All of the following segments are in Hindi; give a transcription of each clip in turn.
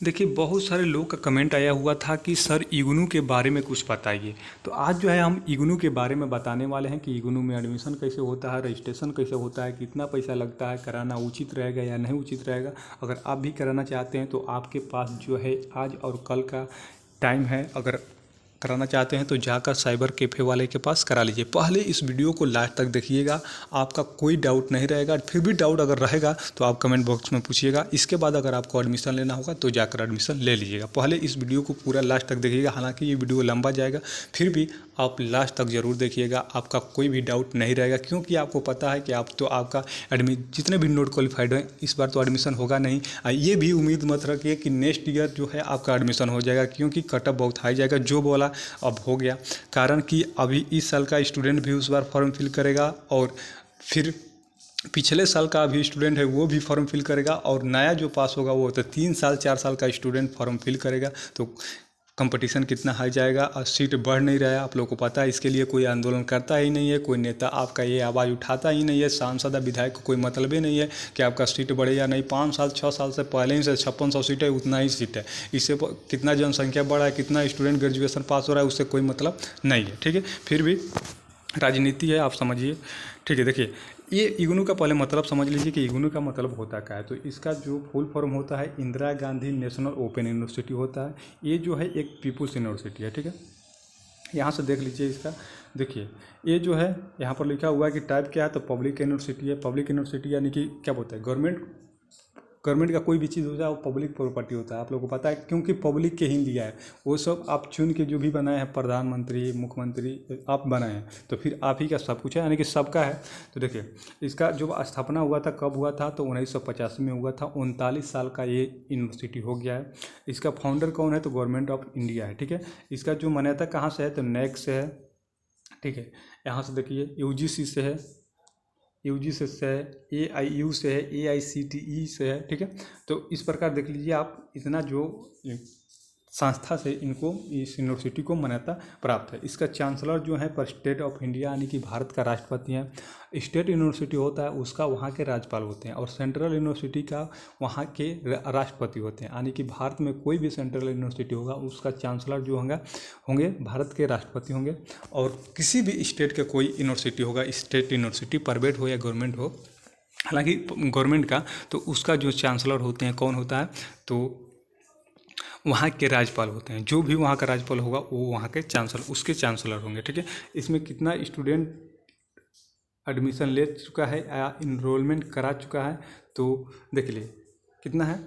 देखिए, बहुत सारे लोग का कमेंट आया हुआ था कि सर इग्नू के बारे में कुछ बताइए। तो आज जो है हम इग्नू के बारे में बताने वाले हैं कि इग्नू में एडमिशन कैसे होता है, रजिस्ट्रेशन कैसे होता है, कितना पैसा लगता है, कराना उचित रहेगा या नहीं उचित रहेगा। अगर आप भी कराना चाहते हैं तो आपके पास जो है आज और कल का टाइम है। अगर कराना चाहते हैं तो जाकर साइबर कैफ़े वाले के पास करा लीजिए। पहले इस वीडियो को लास्ट तक देखिएगा, आपका कोई डाउट नहीं रहेगा। फिर भी डाउट अगर रहेगा तो आप कमेंट बॉक्स में पूछिएगा। इसके बाद अगर आपको एडमिशन लेना होगा तो जाकर एडमिशन ले लीजिएगा। पहले इस वीडियो को पूरा लास्ट तक देखिएगा, हालांकि ये वीडियो लंबा जाएगा, फिर भी आप लास्ट तक ज़रूर देखिएगा। आपका कोई भी डाउट नहीं रहेगा, क्योंकि आपको पता है कि आप तो आपका जितने भी नॉट क्वालिफाइड हैं इस बार तो एडमिशन होगा नहीं। ये भी उम्मीद मत रखिए कि नेक्स्ट ईयर जो है आपका एडमिशन हो जाएगा, क्योंकि कटअप बहुत हाई जाएगा। जो बोला अब हो गया, कारण कि अभी इस साल का स्टूडेंट भी उस बार फॉर्म फिल करेगा और फिर पिछले साल का भी स्टूडेंट है वो भी फॉर्म फिल करेगा, और नया जो पास होगा वो तो 3 साल 4 साल का स्टूडेंट फॉर्म फिल करेगा। तो कंपटीशन कितना हाई जाएगा और सीट बढ़ नहीं रहा है, आप लोगों को पता है। इसके लिए कोई आंदोलन करता ही नहीं है, कोई नेता आपका ये आवाज़ उठाता ही नहीं है, सांसद या विधायक को कोई मतलब ही नहीं है कि आपका सीट बढ़े या नहीं। 5 साल 6 साल से पहले ही से 5600 सीट है, उतना ही सीट है। इससे कितना जनसंख्या बढ़ा है, कितना स्टूडेंट ग्रेजुएशन पास हो रहा है, उससे कोई मतलब नहीं है। ठीक है, फिर भी राजनीति है, आप समझिए। ठीक है, देखिए ये इग्नू का पहले मतलब समझ लीजिए कि इग्नू का मतलब होता क्या है। तो इसका जो फुल फॉर्म होता है Indira Gandhi national open university होता है। ये जो है एक पीपुल्स यूनिवर्सिटी है। ठीक है, यहाँ से देख लीजिए इसका। देखिए ये जो है यहाँ पर लिखा हुआ है कि टाइप क्या है, तो पब्लिक यूनिवर्सिटी है। पब्लिक यूनिवर्सिटी यानी कि क्या बोलते हैं, गवर्नमेंट का कोई भी चीज़ होता है वो पब्लिक प्रॉपर्टी होता है, आप लोगों को पता है, क्योंकि पब्लिक के ही दिया है। वो सब आप चुन के जो भी बनाए हैं, प्रधानमंत्री मुख्यमंत्री आप बनाए हैं, तो फिर आप ही का सब कुछ है, यानी कि सबका है। तो देखिए इसका जो स्थापना हुआ था कब हुआ था, तो 1985 में हुआ था। 39 साल का ये यूनिवर्सिटी हो गया है। इसका फाउंडर कौन है, तो गवर्नमेंट ऑफ इंडिया है। ठीक है, इसका जो मान्यता कहाँ से है, तो नेक से है। ठीक है, यहाँ से देखिए यूजीसी से है, यूजीसी से है, एआईयू से है, एआईसीटीई से है। ठीक है, तो इस प्रकार देख लीजिए आप, इतना जो संस्था से इनको इस यूनिवर्सिटी को मान्यता प्राप्त है। इसका चांसलर जो है पर स्टेट ऑफ इंडिया यानी कि भारत का राष्ट्रपति है। स्टेट यूनिवर्सिटी होता है उसका वहाँ के राज्यपाल होते हैं, और सेंट्रल यूनिवर्सिटी का वहाँ के राष्ट्रपति होते हैं। यानी कि भारत में कोई भी सेंट्रल यूनिवर्सिटी होगा उसका चांसलर जो होंगे भारत के राष्ट्रपति होंगे। और किसी भी स्टेट के कोई यूनिवर्सिटी होगा, स्टेट यूनिवर्सिटी प्राइवेट हो या गवर्नमेंट हो, हालांकि गवर्नमेंट का, तो उसका जो चांसलर होते हैं कौन होता है, तो वहाँ के राज्यपाल होते हैं। जो भी वहाँ का राज्यपाल होगा वो वहाँ के उसके चांसलर होंगे। ठीक है, इसमें कितना स्टूडेंट एडमिशन ले चुका है या इनरोलमेंट करा चुका है, तो देख लिए कितना है,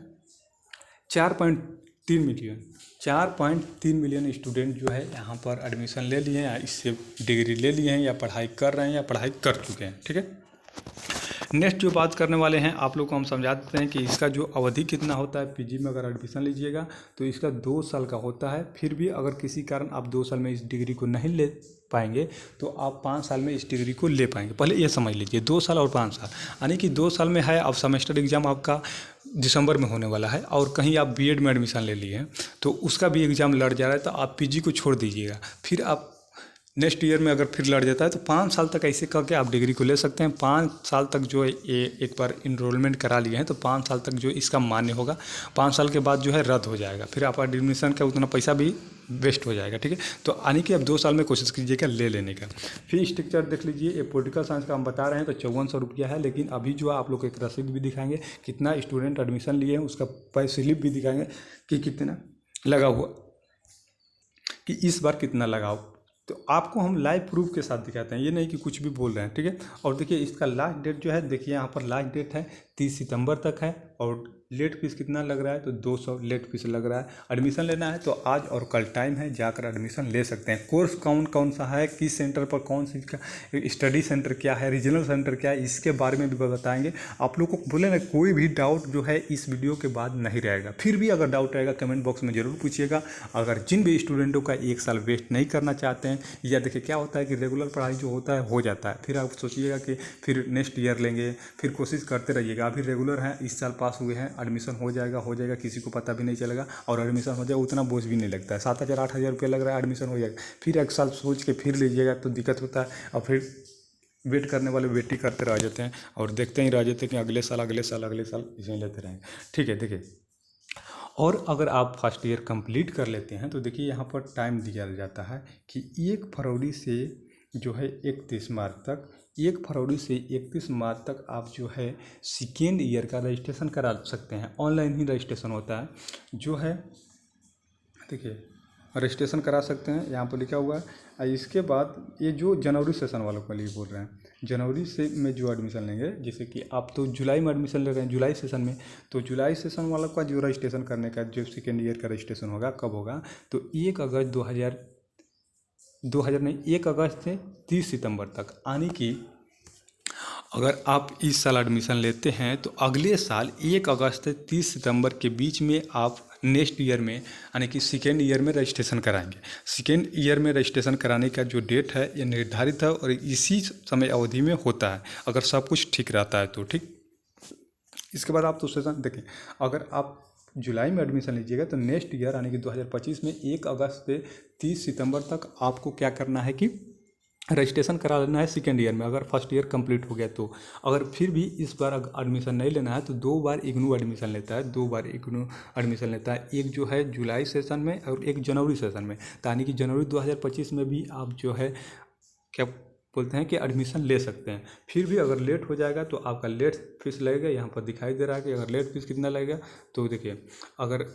4.3 मिलियन। 4.3 मिलियन स्टूडेंट जो है यहाँ पर एडमिशन ले लिए हैं, या इससे डिग्री ले लिए हैं, या पढ़ाई कर रहे हैं, या पढ़ाई कर चुके हैं। ठीक है, नेक्स्ट जो बात करने वाले हैं आप लोग को हम समझा देते हैं कि इसका जो अवधि कितना होता है। पीजी में अगर एडमिशन लीजिएगा तो इसका 2 साल का होता है। फिर भी अगर किसी कारण आप 2 साल में इस डिग्री को नहीं ले पाएंगे तो आप 5 साल में इस डिग्री को ले पाएंगे। पहले ये समझ लीजिए, 2 साल और 5 साल, यानी कि 2 साल में है अब सेमेस्टर एग्जाम आपका दिसंबर में होने वाला है, और कहीं आप बीएड में एडमिशन ले लिए हैं तो उसका भी एग्ज़ाम लड़ जा रहा है, तो आप पीजी को छोड़ दीजिएगा। फिर आप नेक्स्ट ईयर में अगर फिर लड़ जाता है तो 5 साल तक ऐसे करके आप डिग्री को ले सकते हैं। 5 साल तक जो है ये एक बार इनरोलमेंट करा लिए हैं तो 5 साल तक जो इसका मान्य होगा। 5 साल के बाद जो है रद्द हो जाएगा, फिर आप एडमिशन का उतना पैसा भी वेस्ट हो जाएगा। ठीक है, तो यानी कि अब 2 साल में कोशिश कीजिएगा ले लेने का। फी स्ट्रक्चर देख लीजिए, ये पॉलिटिकल साइंस का हम बता रहे हैं तो 5400 रुपया है। लेकिन अभी जो आप लोग एक रसीद भी दिखाएंगे कितना स्टूडेंट एडमिशन लिए हैं, उसका पे स्लिप भी दिखाएंगे कि कितना लगा हुआ, कि इस बार कितना लगाओ, तो आपको हम लाइव प्रूफ के साथ दिखाते हैं, ये नहीं कि कुछ भी बोल रहे हैं। ठीक है, और देखिए इसका लास्ट डेट जो है, देखिए यहाँ पर लास्ट डेट है 30 सितंबर तक है। और लेट फीस कितना लग रहा है, तो 200 लेट फीस लग रहा है। एडमिशन लेना है तो आज और कल टाइम है, जाकर एडमिशन ले सकते हैं। कोर्स कौन कौन सा है, किस सेंटर पर कौन सी का स्टडी सेंटर क्या है, रीजनल सेंटर क्या है, इसके बारे में भी बताएंगे। आप लोग को बोले ना कोई भी डाउट जो है इस वीडियो के बाद नहीं रहेगा। फिर भी अगर डाउट रहेगा कमेंट बॉक्स में ज़रूर पूछिएगा। अगर जिन भी स्टूडेंटों का 1 साल वेस्ट नहीं करना चाहते हैं, या देखिए क्या होता है कि रेगुलर पढ़ाई जो होता है हो जाता है, फिर आप सोचिएगा कि फिर नेक्स्ट ईयर लेंगे, फिर कोशिश करते रहिएगा। अभी रेगुलर हैं, इस साल पास हुए हैं, एडमिशन हो जाएगा, किसी को पता भी नहीं चलेगा, और एडमिशन हो जाएगा, उतना बोझ भी नहीं लगता है। 7,000 8,000 रुपया लग रहा है, एडमिशन हो जाएगा। फिर 1 साल सोच के फिर लीजिएगा तो दिक्कत होता है, और फिर वेट करने वाले वेट ही करते रह जाते हैं, और देखते ही रह जाते हैं कि अगले साल इसमें लेते रहेंगे। ठीक है, देखिए और अगर आप फर्स्ट ईयर कंप्लीट कर लेते हैं तो देखिए यहाँ पर टाइम दिया जाता है कि 1 फरवरी से जो है 31 मार्च तक, 1 फरवरी से 31 मार्च तक आप जो है सेकेंड ईयर का रजिस्ट्रेशन करा सकते हैं। ऑनलाइन ही रजिस्ट्रेशन होता है, जो है देखिए रजिस्ट्रेशन करा सकते हैं, यहाँ पर लिखा हुआ है। इसके बाद ये जो जनवरी सेशन वालों के लिए बोल रहे हैं, जनवरी से में जो एडमिशन लेंगे, जैसे कि आप तो जुलाई में एडमिशन ले रहे हैं, जुलाई सेशन में, तो जुलाई सेशन वालों का जो रजिस्ट्रेशन करने का जो सेकेंड ईयर का रजिस्ट्रेशन होगा कब होगा, तो 1 अगस्त 2000 नहीं 1 अगस्त से 30 सितंबर तक। यानी कि अगर आप इस साल एडमिशन लेते हैं तो अगले साल 1 अगस्त से 30 सितंबर के बीच में आप नेक्स्ट ईयर में यानी कि सेकेंड ईयर में रजिस्ट्रेशन कराएंगे। सेकेंड ईयर में रजिस्ट्रेशन कराने का जो डेट है ये निर्धारित है और इसी समय अवधि में होता है, अगर सब कुछ ठीक रहता है तो। ठीक, इसके बाद आप तो सेशन देखिए, अगर आप जुलाई में एडमिशन लीजिएगा तो नेक्स्ट ईयर यानी कि 2025 में 1 अगस्त से 30 सितंबर तक आपको क्या करना है कि रजिस्ट्रेशन करा लेना है सेकेंड ईयर में, अगर फर्स्ट ईयर कंप्लीट हो गया तो। अगर फिर भी इस बार एडमिशन नहीं लेना है तो 2 बार इग्नू एडमिशन लेता है, 2 बार इग्नू एडमिशन लेता है, एक जो है जुलाई सेशन में और एक जनवरी सेशन में। यानी कि जनवरी 2025 में भी आप जो है क्या बोलते हैं कि एडमिशन ले सकते हैं। फिर भी अगर लेट हो जाएगा तो आपका लेट फीस लगेगा, यहाँ पर दिखाई दे रहा है कि अगर लेट फीस कितना लगेगा। तो देखिए अगर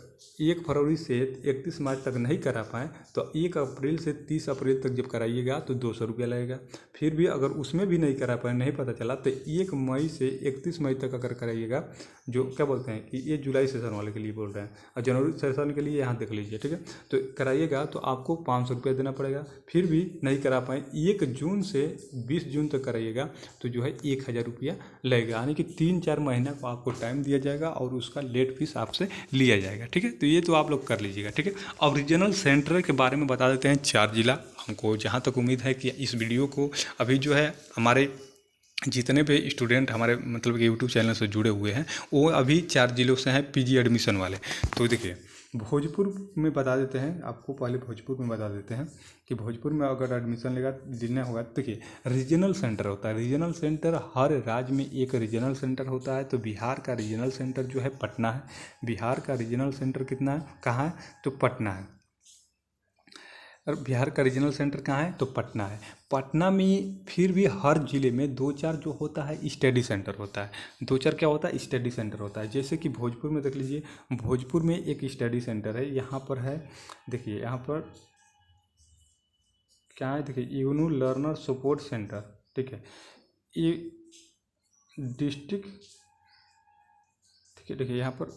1 फरवरी से 31 मार्च तक नहीं करा पाएँ तो 1 अप्रैल से 30 अप्रैल तक जब कराइएगा तो 200 रुपया लगेगा। फिर भी अगर उसमें भी नहीं करा पाए, नहीं पता चला, तो 1 मई से 31 मई तक अगर कराइएगा, जो क्या बोलते हैं कि ये जुलाई सेशन वाले के लिए बोल रहे हैं, और जनवरी सेशन के लिए यहाँ देख लीजिए। ठीक है, तो कराइएगा तो आपको 500 रुपया देना पड़ेगा। फिर भी नहीं करा पाए 1 जून से 20 जून तक कराइएगा तो जो है 1000 रुपया लगेगा। यानी कि 3-4 महीना को आपको टाइम दिया जाएगा और उसका लेट फीस आपसे लिया जाएगा। ठीक है, तो ये तो आप लोग कर लीजिएगा। ठीक है, अब रीजनल सेंटर के बारे में बता देते हैं। 4 जिला, हमको जहाँ तक उम्मीद है कि इस वीडियो को अभी जो है हमारे जितने भी स्टूडेंट हमारे मतलब कि यूट्यूब चैनल से जुड़े हुए हैं वो अभी 4 जिलों से हैं पीजी एडमिशन वाले। तो देखिए भोजपुर में बता देते हैं आपको, पहले भोजपुर में बता देते हैं कि भोजपुर में अगर एडमिशन लेना होगा तो देखिए रीजनल सेंटर होता है। रीजनल सेंटर हर राज्य में एक रीजनल सेंटर होता है। तो बिहार का रीजनल सेंटर जो है पटना है। बिहार का रीजनल सेंटर कितना है, कहाँ है, तो पटना है। और बिहार का रीजनल सेंटर कहाँ है, तो पटना है। पटना में फिर भी हर जिले में 2-4 जो होता है स्टडी सेंटर होता है। 2-4 क्या होता है, स्टडी सेंटर होता है। जैसे कि भोजपुर में देख लीजिए, भोजपुर में एक स्टडी सेंटर है, यहाँ पर है, देखिए यहाँ पर क्या है, देखिए इग्नू लर्नर सपोर्ट सेंटर। ठीक है, ये डिस्ट्रिक्ट, ठीक है, देखिए यहाँ पर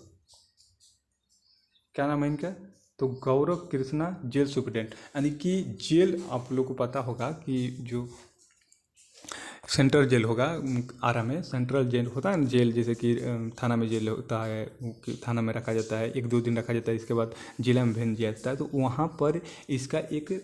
क्या नाम है इनका, तो गौरव कृष्णा जेल सुप्रिटेंडेंट। यानी कि जेल आप लोग को पता होगा कि जो सेंट्रल जेल होगा आरा में, सेंट्रल जेल होता है ना, जेल जैसे कि थाना में जेल होता है, थाना में रखा जाता है, 1-2 दिन रखा जाता है, इसके बाद जिला में भेज दिया जाता है। तो वहाँ पर इसका एक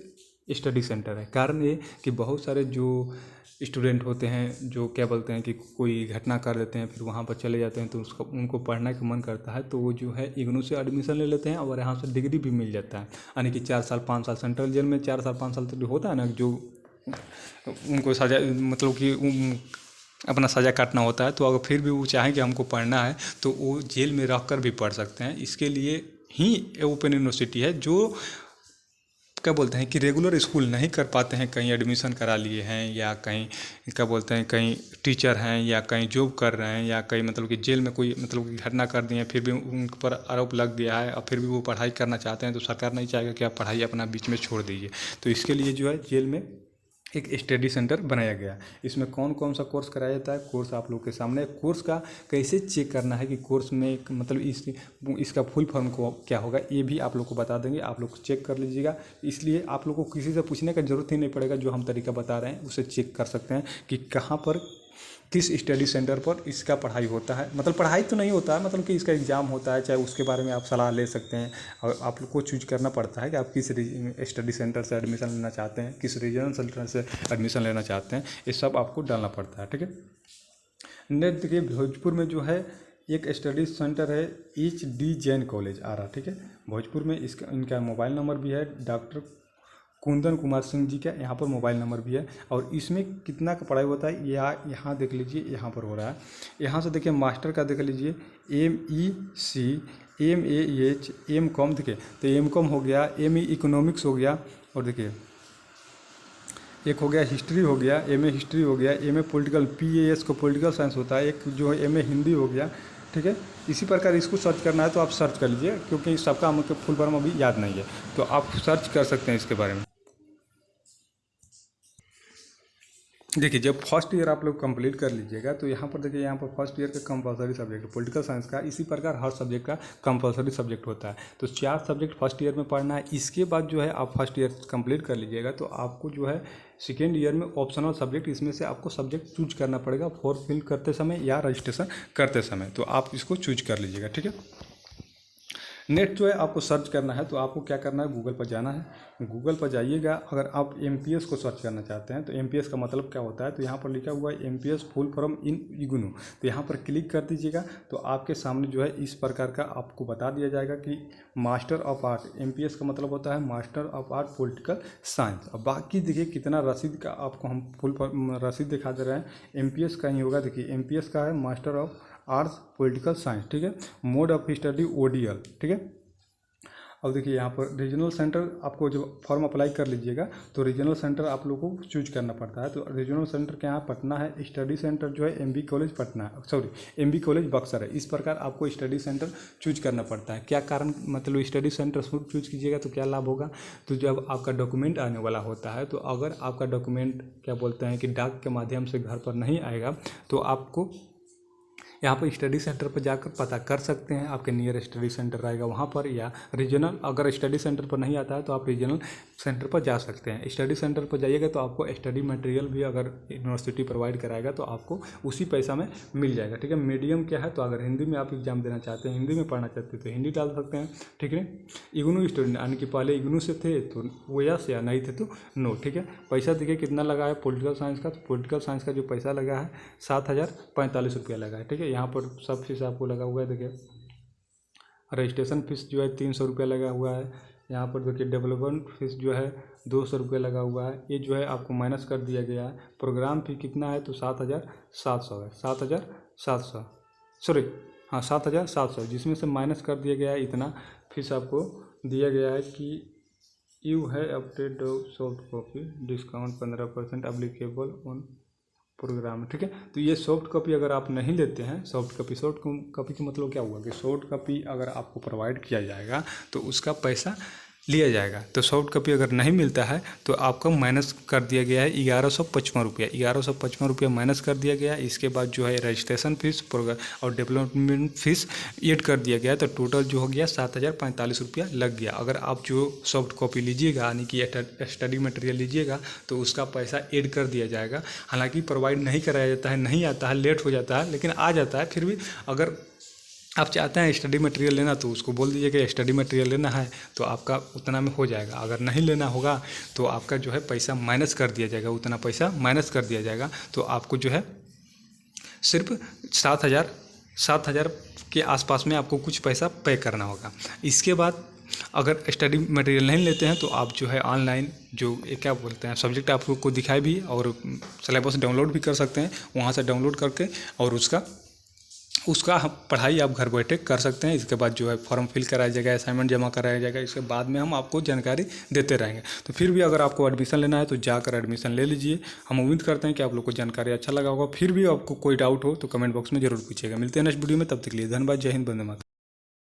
स्टडी सेंटर है। कारण ये कि बहुत सारे जो स्टूडेंट होते हैं जो क्या बोलते हैं कि कोई घटना कर देते हैं, फिर वहाँ पर चले जाते हैं, तो उसका उनको पढ़ने का मन करता है, तो वो जो है इग्नू से एडमिशन ले लेते हैं और यहाँ से डिग्री भी मिल जाता है। यानी कि 4 साल 5 साल सेंट्रल जेल में 4 साल 5 साल तक होता है ना, जो उनको सजा मतलब कि अपना सज़ा काटना होता है। तो अगर फिर भी वो चाहें कि हमको पढ़ना है तो वो जेल में रह कर भी पढ़ सकते हैं। इसके लिए ही ओपन यूनिवर्सिटी है। जो क्या बोलते हैं कि रेगुलर स्कूल नहीं कर पाते हैं, कहीं एडमिशन करा लिए हैं या कहीं क्या बोलते हैं कहीं टीचर हैं या कहीं जॉब कर रहे हैं या कहीं मतलब कि जेल में कोई मतलब कि घटना कर दिए हैं, फिर भी उन पर आरोप लग गया है और फिर भी वो पढ़ाई करना चाहते हैं, तो सरकार नहीं चाहेगा कि आप पढ़ाई अपना बीच में छोड़ दीजिए। तो इसके लिए जो है जेल में एक स्टडी सेंटर बनाया गया। इसमें कौन कौन सा कोर्स कराया जाता है, कोर्स आप लोग के सामने। कोर्स का कैसे चेक करना है कि कोर्स में मतलब इसका फुल फॉर्म को क्या होगा, ये भी आप लोग को बता देंगे, आप लोग चेक कर लीजिएगा। इसलिए आप लोग को किसी से पूछने का ज़रूरत ही नहीं पड़ेगा, जो हम तरीका बता रहे हैं उसे चेक कर सकते हैं कि कहाँ पर किस स्टडी सेंटर पर इसका पढ़ाई होता है। मतलब पढ़ाई तो नहीं होता है, मतलब कि इसका एग्ज़ाम होता है, चाहे उसके बारे में आप सलाह ले सकते हैं। और आप लोग को चूज करना पड़ता है कि आप किस स्टडी सेंटर से एडमिशन लेना चाहते हैं, किस रीजनल सेंटर से एडमिशन लेना चाहते हैं, ये सब आपको डालना पड़ता है। ठीक है, नेक्स्ट देखिए भोजपुर में जो है एक स्टडी सेंटर है HD जैन कॉलेज आ रहा। ठीक है, भोजपुर में इसका इनका मोबाइल नंबर भी है, डॉक्टर कुंदन कुमार सिंह जी का यहाँ पर मोबाइल नंबर भी है। और इसमें कितना का पढ़ाई होता है यहाँ देख लीजिए, यहाँ पर हो रहा है। यहाँ से देखिए मास्टर का देख लीजिए MEC MAH एम कॉम, देखिए तो एम कॉम हो गया, ME इकोनॉमिक्स हो गया, और देखिए एक हो गया हिस्ट्री हो गया, MA हिस्ट्री हो गया, MA पॉलिटिकल, PAS को पॉलिटिकल साइंस होता है, एक जो है MA हिंदी हो गया, ठीक है। इसी प्रकार इसको सर्च करना है तो आप सर्च कर लीजिए, क्योंकि सबका हमको फुल फॉर्म अभी याद नहीं है, तो आप सर्च कर सकते हैं इसके बारे में। देखिए जब फर्स्ट ईयर आप लोग कंप्लीट कर लीजिएगा तो यहाँ पर देखिए, यहाँ पर फर्स्ट ईयर का कंपलसरी सब्जेक्ट पॉलिटिकल साइंस का, इसी प्रकार हर सब्जेक्ट का कंपलसरी सब्जेक्ट होता है। तो 4 सब्जेक्ट फर्स्ट ईयर में पढ़ना है। इसके बाद जो है आप फर्स्ट ईयर कंप्लीट कर लीजिएगा तो आपको जो है सेकेंड ईयर में ऑप्शनल सब्जेक्ट, इसमें से आपको सब्जेक्ट चूज करना पड़ेगा फॉर्म फिल करते समय या रजिस्ट्रेशन करते समय, तो आप इसको चूज कर लीजिएगा, ठीक है। नेट जो है आपको सर्च करना है तो आपको क्या करना है, गूगल पर जाना है। गूगल पर जाइएगा, अगर आप MPS को सर्च करना चाहते हैं तो MPS का मतलब क्या होता है, तो यहाँ पर लिखा हुआ है MPS full form in IGNOU, तो यहाँ पर क्लिक कर दीजिएगा तो आपके सामने जो है इस प्रकार का आपको बता दिया जाएगा कि मास्टर ऑफ आर्ट, MPS का मतलब होता है master of art political science. अब बाकी देखिए कितना रसीद का आपको हम फुल रसीद दिखा दे रहे हैं। MPS का ही होगा, देखिए MPS का है master of arts political science, ठीक है। मोड ऑफ स्टडी ODL, ठीक है। अब देखिए यहाँ पर रीजनल सेंटर, आपको जब फॉर्म अप्लाई कर लीजिएगा तो रीजनल सेंटर आप लोगों को चूज करना पड़ता है। तो रीजनल सेंटर क्या है, पटना है। स्टडी सेंटर जो है MB college Patna, sorry MB college Buxar है। इस प्रकार आपको स्टडी सेंटर चूज करना पड़ता है। क्या कारण, मतलब स्टडी सेंटर चूज कीजिएगा तो क्या लाभ होगा, तो जब आपका डॉक्यूमेंट आने वाला होता है तो अगर आपका डॉक्यूमेंट क्या बोलते हैं कि डाक के माध्यम से घर पर नहीं आएगा तो आपको यहाँ पर स्टडी सेंटर पर जाकर पता कर सकते हैं, आपके नियर स्टडी सेंटर रहेगा वहाँ पर, या रीजनल, अगर स्टडी सेंटर पर नहीं आता है तो आप रीजनल सेंटर पर जा सकते हैं। स्टडी सेंटर पर जाइएगा तो आपको स्टडी मटेरियल भी अगर यूनिवर्सिटी प्रोवाइड कराएगा तो आपको उसी पैसा में मिल जाएगा, ठीक है। मीडियम क्या है, तो अगर हिंदी में आप एग्जाम देना चाहते हैं, हिंदी में पढ़ना चाहते हैं तो हिंदी डाल सकते हैं, ठीक है। इग्नू स्टूडेंट, यानी कि पहले इग्नू से थे तो वो यस, या नहीं थे तो नो, ठीक है। पैसा देखिए कितना लगा है पॉलिटिकल साइंस का, तो पॉलिटिकल साइंस का जो पैसा लगा है 7,045 रुपया लगा है, ठीक है। यहाँ पर सब फीस आपको लगा हुआ है, देखिए रजिस्ट्रेशन फीस जो है 300 रुपया लगा हुआ है। यहाँ पर देखिए डेवलपमेंट फीस जो है 200 रुपये लगा हुआ है, ये जो है आपको माइनस कर दिया गया है। प्रोग्राम फी कितना है, तो 7,700 है, 7,700, सॉरी हाँ 7,700, जिसमें से माइनस कर दिया गया है इतना फीस आपको दिया गया है कि यू है update soft copy discount 15% applicable on program, ठीक है। तो ये सॉफ्ट कॉपी अगर आप नहीं लेते हैं, सॉफ्ट कॉपी का मतलब क्या हुआ कि सॉफ्ट कॉपी अगर आपको प्रोवाइड किया जाएगा तो उसका पैसा लिया जाएगा। तो सॉफ्ट कॉपी अगर नहीं मिलता है तो आपको माइनस कर दिया गया है 1155 रुपया, 1155 रुपया माइनस कर दिया गया। इसके बाद जो है रजिस्ट्रेशन फीस और डेवलपमेंट फीस ऐड कर दिया गया, तो टोटल जो हो गया 7,045 रुपया लग गया। अगर आप जो सॉफ्ट कॉपी लीजिएगा, यानी कि स्टडी मटेरियल लीजिएगा, तो उसका पैसा ऐड कर दिया जाएगा। हालांकि प्रोवाइड नहीं कराया जाता है, नहीं आता है, लेट हो जाता है, लेकिन आ जाता है। फिर भी अगर आप चाहते हैं स्टडी मटेरियल लेना तो उसको बोल दीजिए कि स्टडी मटेरियल लेना है तो आपका उतना में हो जाएगा। अगर नहीं लेना होगा तो आपका जो है पैसा माइनस कर दिया जाएगा, उतना पैसा माइनस कर दिया जाएगा। तो आपको जो है सिर्फ 7,000 के आसपास में आपको कुछ पैसा पे करना होगा। इसके बाद अगर स्टडी मटेरियल नहीं लेते हैं तो आप जो है ऑनलाइन जो क्या बोलते हैं सब्जेक्ट आपको दिखाए भी और सिलेबस डाउनलोड भी कर सकते हैं, वहाँ से डाउनलोड करके और उसका पढ़ाई आप घर बैठे कर सकते हैं। इसके बाद जो है फॉर्म फिल कराया जाएगा, असाइनमेंट जमा कराया जाएगा, इसके बाद में हम आपको जानकारी देते रहेंगे। तो फिर भी अगर आपको एडमिशन लेना है तो जाकर एडमिशन ले लीजिए। हम उम्मीद करते हैं कि आप लोग को जानकारी अच्छा लगा होगा। फिर भी आपको कोई डाउट हो तो कमेंट बॉक्स में जरूर पूछिएगा। मिलते हैं नेक्स्ट वीडियो में, तब तक के लिए धन्यवाद। जय हिंद, वंदे मातरम।